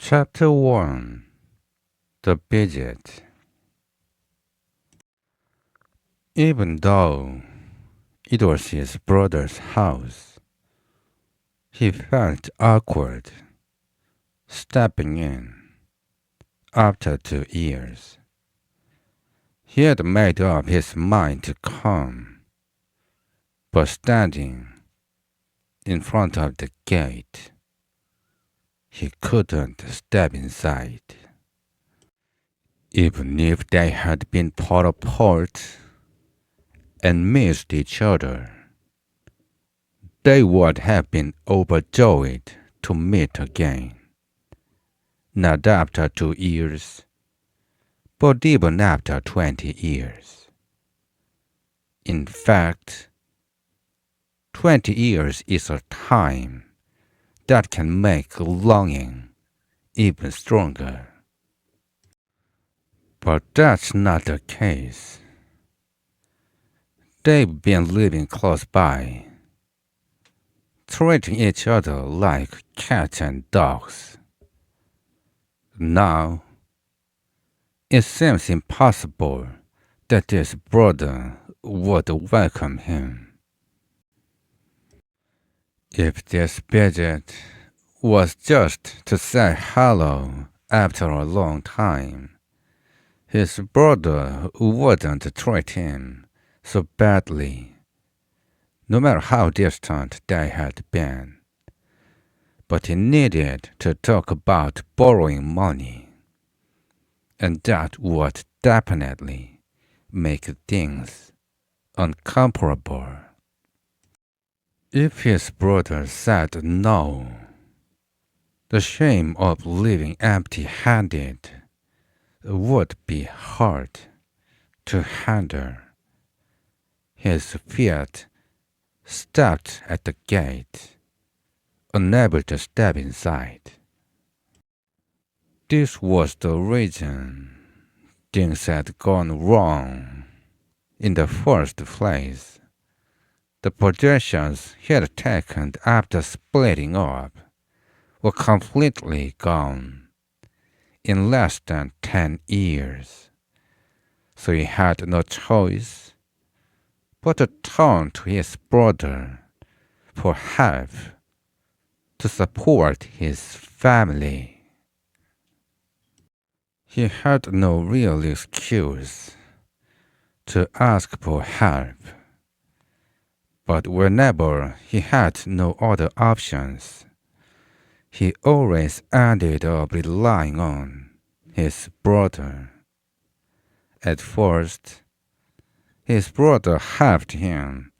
Chapter 1 The Budget. Even though it was his brother's house, he felt awkward stepping in after 2 years. He had made up his mind to come, but standing in front of the gate, he couldn't step inside. Even if they had been far apart and missed each other, they would have been overjoyed to meet again. Not after 2 years, but even after 20 years. In fact, 20 years is a time that can make longing even stronger. But that's not the case. They've been living close by, treating each other like cats and dogs. Now, it seems impossible that his brother would welcome him. If this visit was just to say hello after a long time, his brother wouldn't treat him so badly, no matter how distant they had been. But he needed to talk about borrowing money, and that would definitely make things uncomfortable. If his brother said no, the shame of living empty-handed would be hard to handle. His feet stopped at the gate, unable to step inside. This was the reason things had gone wrong in the first place. The possessions he had taken after splitting up were completely gone in less than 10 years. So he had no choice but to turn to his brother for help to support his family. He had no real excuse to ask for help, but whenever he had no other options, he always ended up relying on his brother. At first, his brother helped him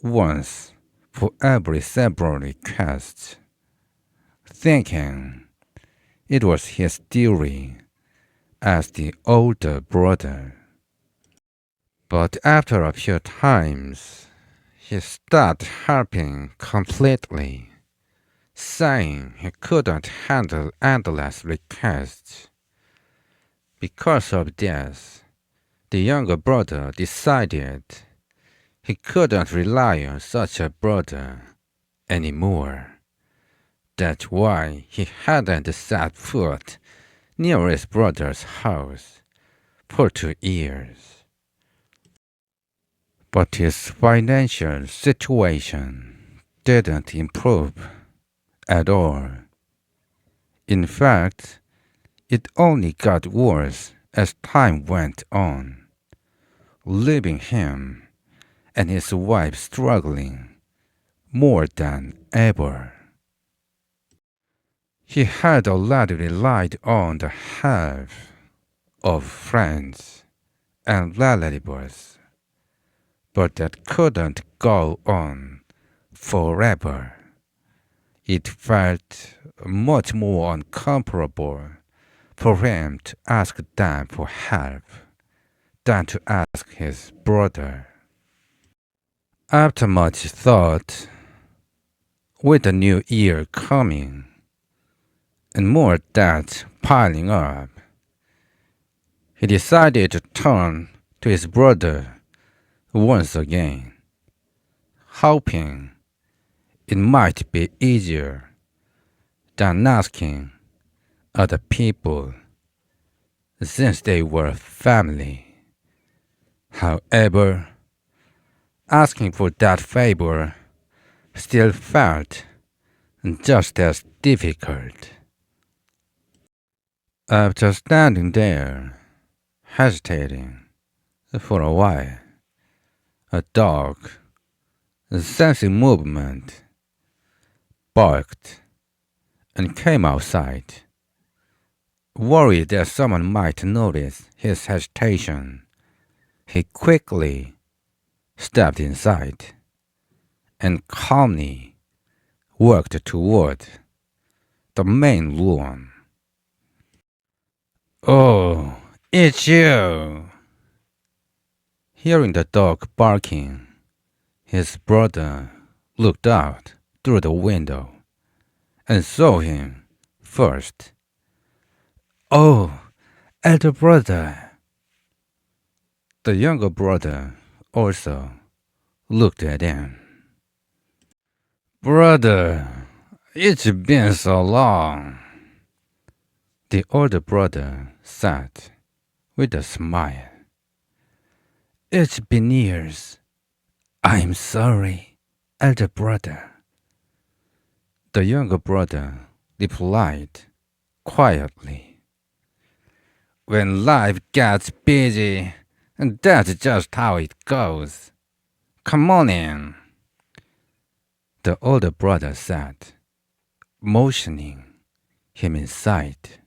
once for every several requests, thinking it was his duty as the older brother. But after a few times, he stopped helping completely, saying he couldn't handle endless requests. Because of this, the younger brother decided he couldn't rely on such a brother anymore. That's why he hadn't set foot near his brother's house for 2 years. But his financial situation didn't improve at all. In fact, it only got worse as time went on, leaving him and his wife struggling more than ever. He had already relied on the help of friends and relatives, but that couldn't go on forever. It felt much more uncomfortable for him to ask them for help than to ask his brother. After much thought, with the new year coming and more debt piling up, he decided to turn to his brother once again, hoping it might be easier than asking other people since they were family. However, asking for that favor still felt just as difficult. After standing there, hesitating for a while, a dog, sensing movement, barked and came outside. Worried that someone might notice his hesitation, he quickly stepped inside and calmly walked toward the main room. "Oh, it's you!" Hearing the dog barking, his brother looked out through the window and saw him first. "Oh, elder brother." The younger brother also looked at him. "Brother, it's been so long," the older brother said with a smile. "It's been years. I'm sorry, elder brother," the younger brother replied quietly. "When life gets busy, that's just how it goes. Come on in," the older brother said, motioning him inside.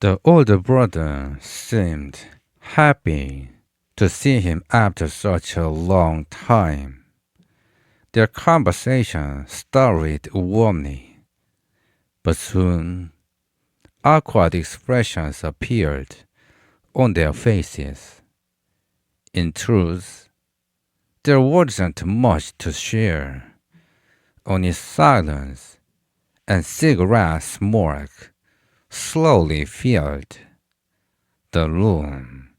The older brother seemed happy to see him after such a long time. Their conversation started warmly, but soon awkward expressions appeared on their faces. In truth, there wasn't much to share, only silence and cigarette smoke slowly filled the room.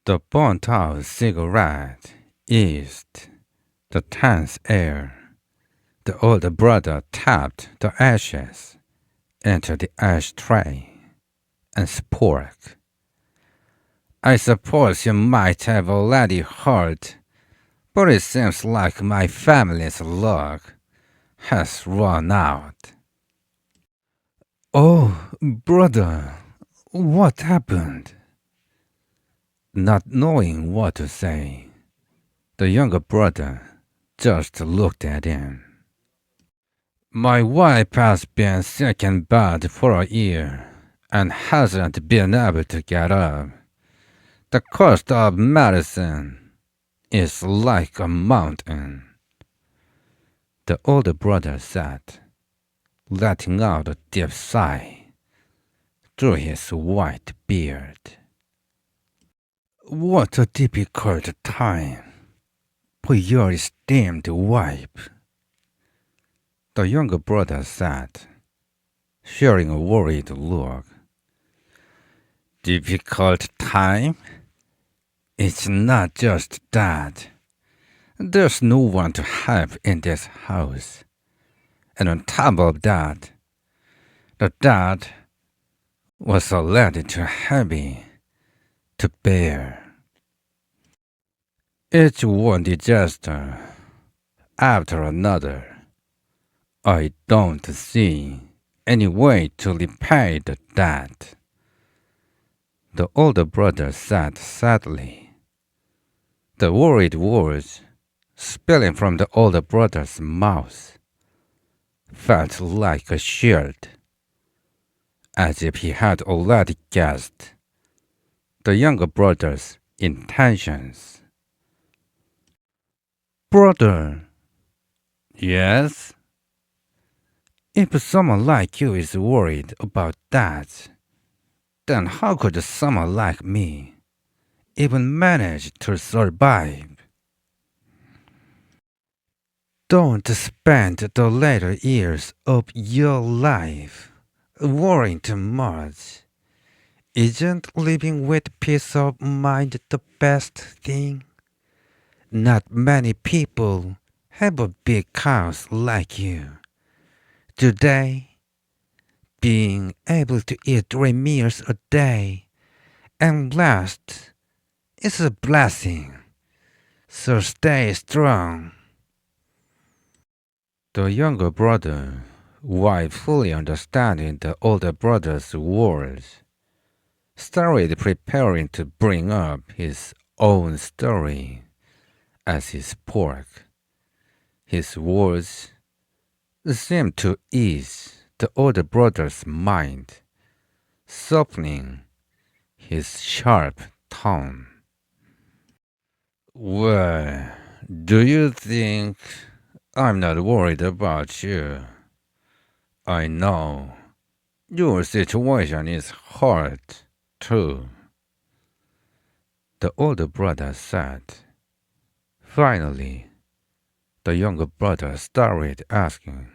The burnt-out cigarette eased the tense air. The older brother tapped the ashes into the ashtray and spoke. "I suppose you might have already heard, but it seems like my family's luck has run out." "Oh, brother, what happened?" Not knowing what to say, the younger brother just looked at him. "My wife has been sick in bed for a year and hasn't been able to get up. The cost of medicine is like a mountain," the older brother said, letting out a deep sigh through his white beard. "What a difficult time for your esteemed wife," the younger brother said, sharing a worried look. "Difficult time? It's not just that. There's no one to help in this house. And on top of that, the debt was already too heavy to bear. Each one disaster after another. I don't see any way to repay the debt," the older brother said sadly. The worried words spilling from the older brother's mouth felt like a shield, as if he had already guessed the younger brother's intentions. "Brother." "Yes?" "If someone like you is worried about that, then how could someone like me even manage to survive?" "Don't spend the later years of your life worrying too much. Isn't living with peace of mind the best thing? Not many people have a big house like you. Do they?" being able to eat 3 meals a day, and last is a blessing. So stay strong. The younger brother, while fully understanding the older brother's words, started preparing to bring up his own story as he spoke. His words seemed to ease the older brother's mind, softening his sharp tone. Well, do you think I'm not worried about you? I know your situation is hard, too, the older brother said. Finally, the younger brother started asking,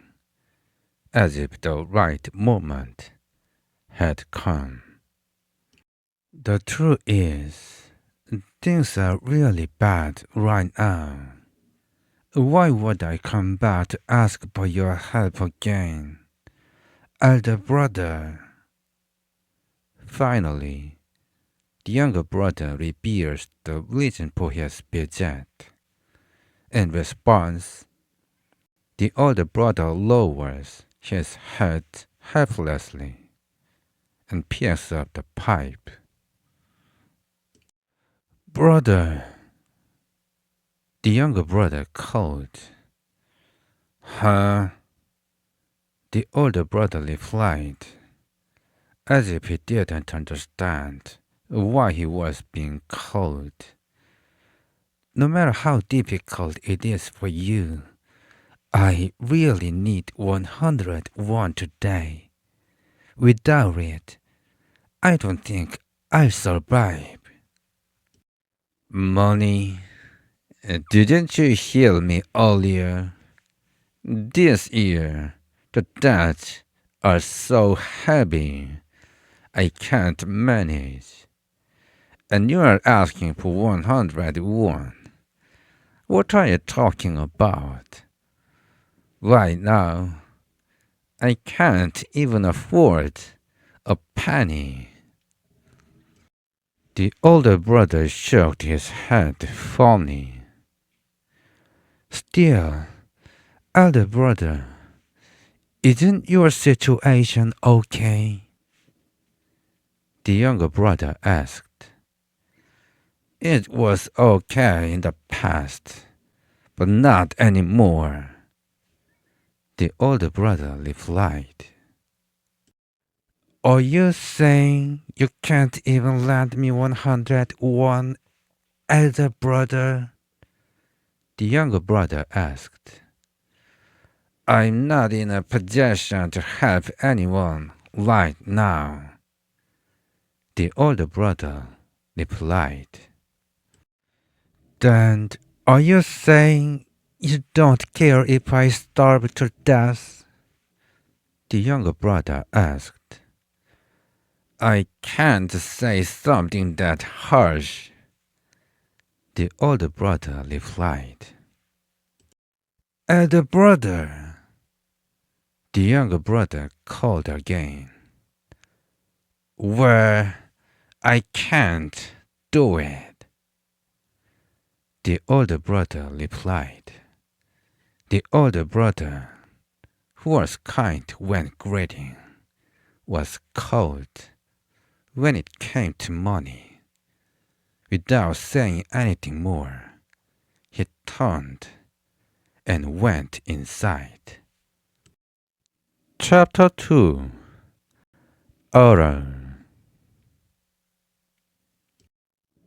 as if the right moment had come. The truth is, things are really bad right now. Why would I come back to ask for your help again? Elder brother. Finally, the younger brother reveals the reason for his visit. In response, the older brother lowers his head helplessly and picks up the pipe. Brother, the younger brother called. Huh? The older brother replied, as if he didn't understand why he was being called. No matter how difficult it is for you, I really need 101 today. Without it, I don't think I'll survive. Money? Didn't you hear me earlier? This year, the debts are so heavy, I can't manage. And you are asking for 101. What are you talking about? Right now, I can't even afford a penny. The older brother shook his head fondly. Still, elder brother, isn't your situation okay? The younger brother asked. It was okay in the past, but not anymore, the older brother replied. Are you saying you can't even lend me 101, elder brother? The younger brother asked. I'm not in a position to help anyone right now, the older brother replied. Then are you saying you don't care if I starve to death? The younger brother asked. I can't say something that harsh, the older brother replied. Elder brother, the younger brother called again. Well, I can't do it, the older brother replied. The older brother, who was kind when greeting, was cold when it came to money. Without saying anything more, he turned and went inside. Chapter 2. Otter.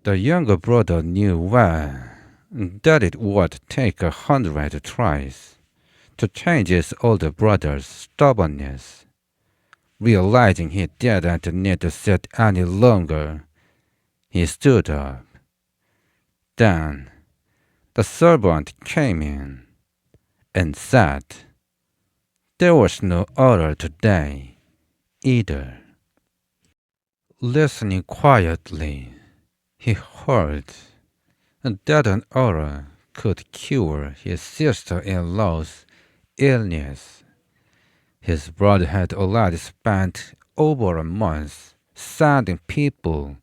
The younger brother knew well that it would take 100 tries to change his older brother's stubbornness. Realizing he didn't need to sit any longer, he stood up. Then the servant came in and said there was no order today either. Listening quietly, he heard that an order could cure his sister-in-law's illness. His brother had already spent over a month sending people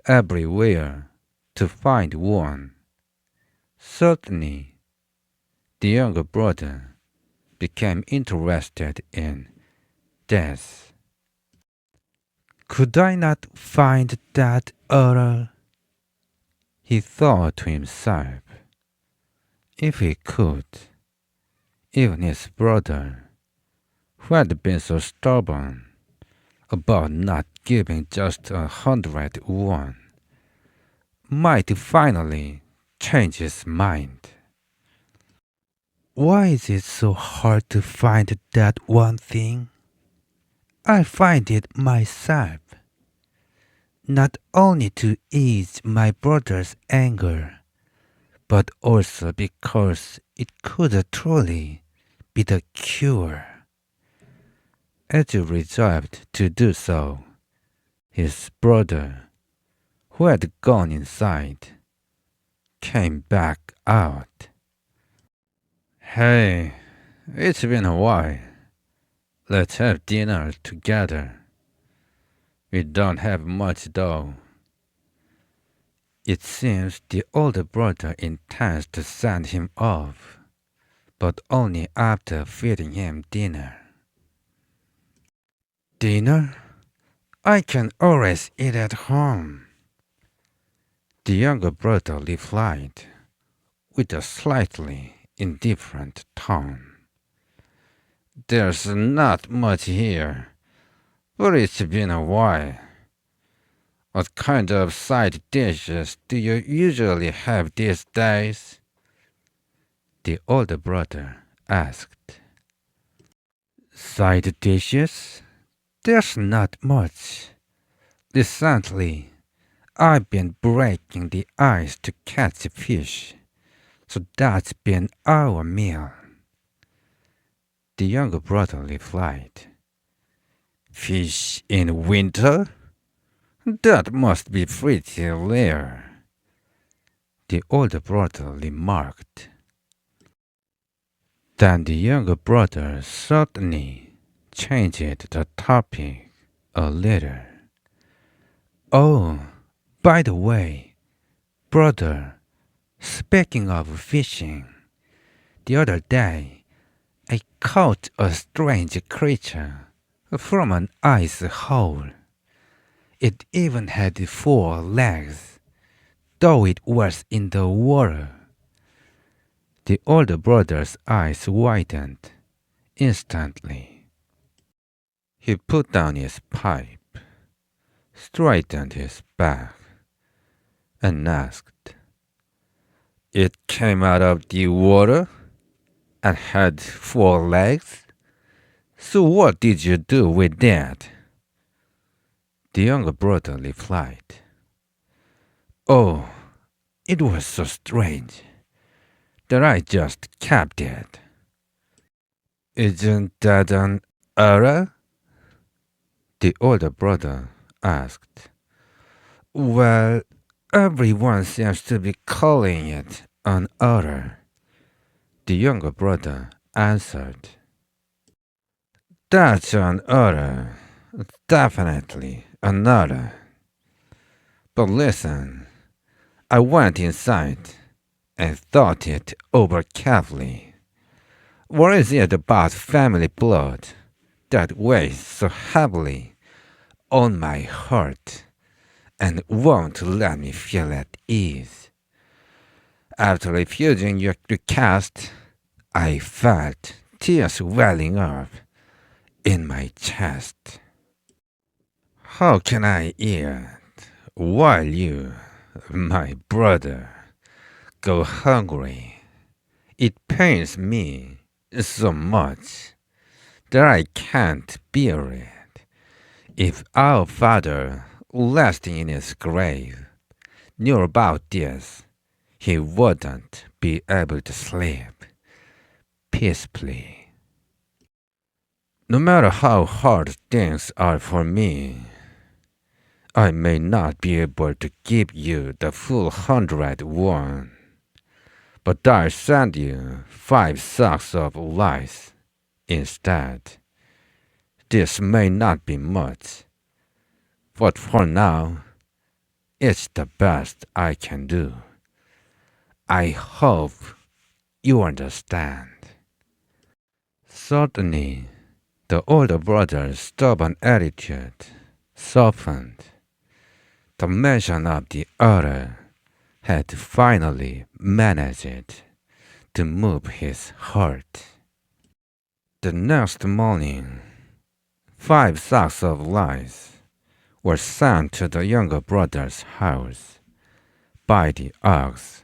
everywhere to find one. Suddenly, the younger brother became interested in death. Could I not find that otter? He thought to himself. If he could, even his brother, who had been so stubborn about not giving just 101, might finally change his mind. Why is it so hard to find that one thing? I find it myself, not only to ease my brother's anger, but also because it could truly be the cure. As he resolved to do so, his brother, who had gone inside, came back out. Hey, it's been a while. Let's have dinner together. We don't have much though. It seems the older brother intends to send him off, but only after feeding him dinner. Dinner? I can always eat at home. The younger brother replied, with a slightly indifferent tone. There's not much here, but it's been a while. What kind of side dishes do you usually have these days? The older brother asked. Side dishes? There's not much. Recently, I've been breaking the ice to catch fish, so that's been our meal. The younger brother replied. Fish in winter? That must be pretty rare. The older brother remarked. Then the younger brother suddenly changed the topic a little. Oh, by the way, brother, speaking of fishing, the other day I caught a strange creature from an ice hole. It even had 4 legs, though it was in the water. The older brother's eyes widened instantly. He put down his pipe, straightened his back, and asked, It came out of the water and had 4 legs? So what did you do with that? The younger brother replied, Oh, it was so strange that I just kept it. Isn't that an error? The older brother asked. Well, everyone seems to be calling it an error. The younger brother answered. That's an error. Definitely an error. But listen, I went inside and thought it over carefully. What is it about family blood that weighs so heavily on my heart and won't let me feel at ease? After refusing your request, I felt tears welling up in my chest. How can I eat while you, my brother, go hungry? It pains me so much that I can't bear it. If our father, resting in his grave, knew about this, he wouldn't be able to sleep peacefully. No matter how hard things are for me, I may not be able to give you the full 101, but I'll send you 5 sacks of rice instead. This may not be much, but for now, it's the best I can do. I hope you understand. Suddenly, the older brother's stubborn attitude softened. The mention of the other had finally managed to move his heart. The next morning, 5 sacks of rice were sent to the younger brother's house by the ox.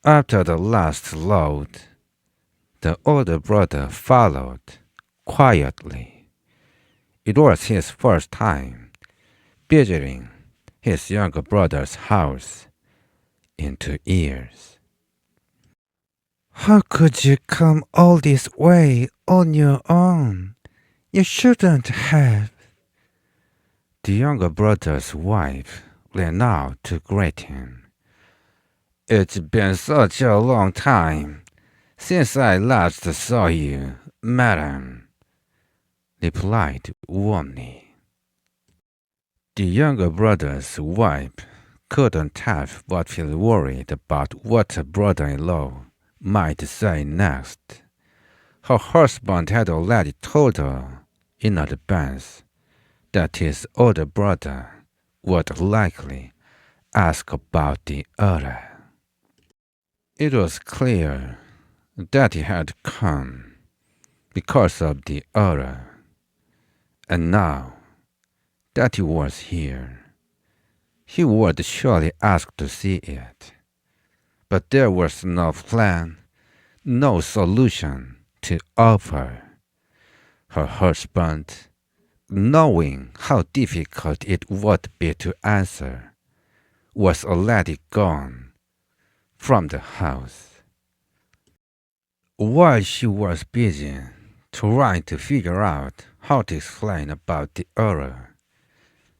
After the last load, the older brother followed quietly. It was his first time visiting his younger brother's house in 2 years. How could you come all this way on your own? You shouldn't have. The younger brother's wife ran out to greet him. It's been such a long time since I last saw you, madam, replied warmly. The younger brother's wife couldn't help but feel worried about what her brother-in-law might say next. Her husband had already told her in advance that his older brother would likely ask about the other. It was clear that he had come because of the other, and now that he was here, he would surely ask to see it. But there was no plan, no solution to offer. Her husband, knowing how difficult it would be to answer, was already gone from the house. While she was busy trying to figure out how to explain about the other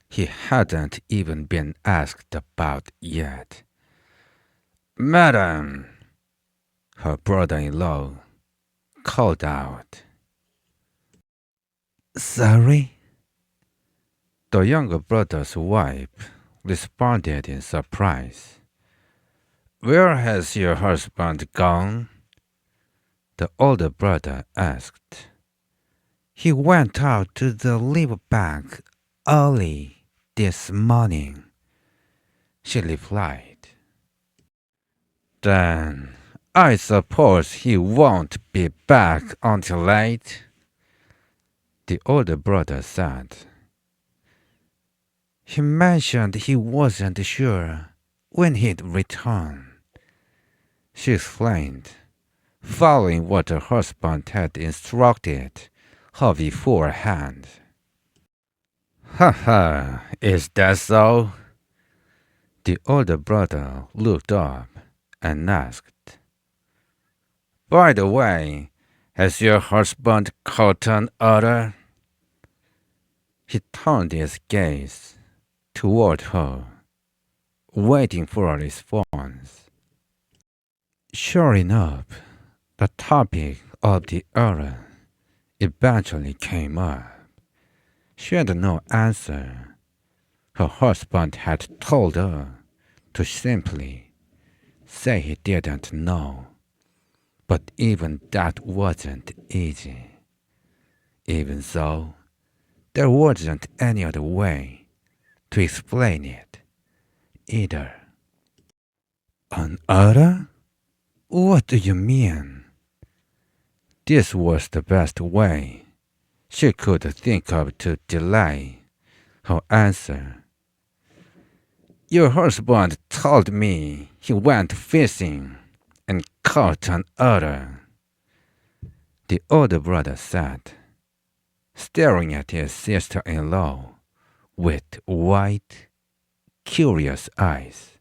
he hadn't even been asked about yet. Madam, her brother-in-law called out. Sorry? The younger brother's wife responded in surprise. Where has your husband gone? The older brother asked. He went out to the riverbank early this morning, she replied. Then I suppose he won't be back until late, the older brother said. He mentioned he wasn't sure when he'd return, she explained, following what her husband had instructed her beforehand. Haha, is that so? The older brother looked up and asked. By the way, has your husband caught an other? He turned his gaze toward her, waiting for a response. Sure enough, the topic of the other eventually came up. She had no answer. Her husband had told her to simply say he didn't know. But even that wasn't easy. Even so, there wasn't any other way to explain it either. An other? What do you mean? This was the best way she could think of to delay her answer. Your husband told me he went fishing and caught an otter, the older brother said, staring at his sister-in-law with wide, curious eyes.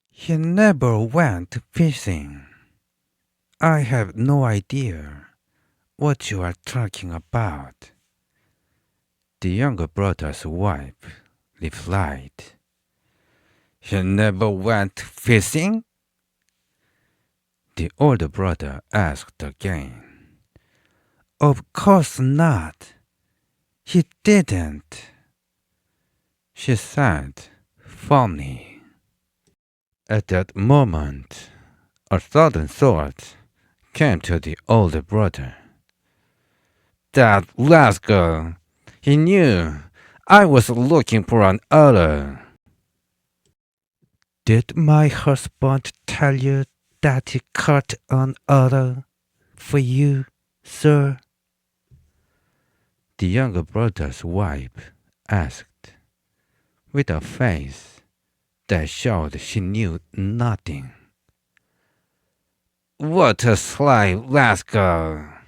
He never went fishing. I have no idea what you are talking about, the younger brother's wife replied. He never went fishing? The older brother asked again. Of course not, "He didn't," she said, firmly. At that moment, a sudden thought came to the older brother. That rascal! He knew I was looking for an otter. Did my husband tell you that he caught an otter for you, sir? The younger brother's wife asked, with a face that showed she knew nothing. What a sly rascal!